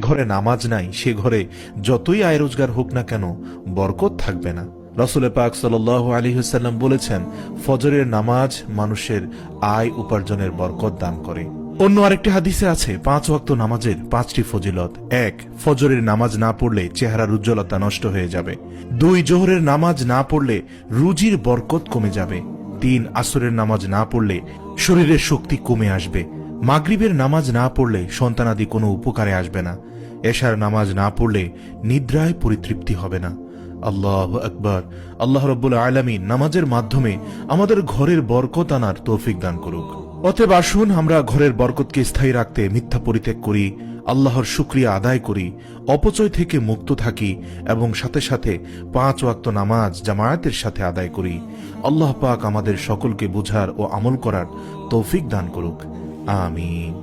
ঘরে নামাজ নাই, সে ঘরে যতই আয় রোজগার হোক না কেন বরকত থাকবে না। রাসূল পাক সাল্লাল্লাহু আলাইহি ওয়াসাল্লাম বলেছেন, ফজরের নামাজ মানুষের আয় উপার্জনের বরকত দান করে। অন্য আরেকটি হাদিসে আছে 5 ওয়াক্ত নামাজের 5টি ফজিলত। 1, ফজরের নামাজ না পড়লে চেহারার উজ্জ্বলতা নষ্ট হয়ে যাবে। 2, জোহরের নামাজ না পড়লে রুজির বরকত কমে যাবে। 3, আসরের নামাজ না পড়লে শরীরের শক্তি কমে আসবে। মাগরিবের নামাজ না পড়লে সন্তানাদি কোনো উপকারে আসবে না। এশার নামাজ না পড়লে নিদ্রায় পরিতৃপ্তি হবে না। আল্লাহু আকবার। আল্লাহ রাব্বুল আলামিন নামাজের মাধ্যমে আমাদের ঘরের বরকত আনার তৌফিক দান করুক। অতএব আসুন আমরা ঘরের বরকতকে স্থায়ী রাখতে মিথ্যা পরিত্যাগ করি, আল্লাহর শুকরিয়া আদায় করি, অপচয় থেকে মুক্ত থাকি এবং সাথে সাথে 5 ওয়াক্ত নামাজ জামায়াতের সাথে আদায় করি। আল্লাহ পাক আমাদের সকলকে বুঝার ও আমল করার তৌফিক দান করুক। আমিন।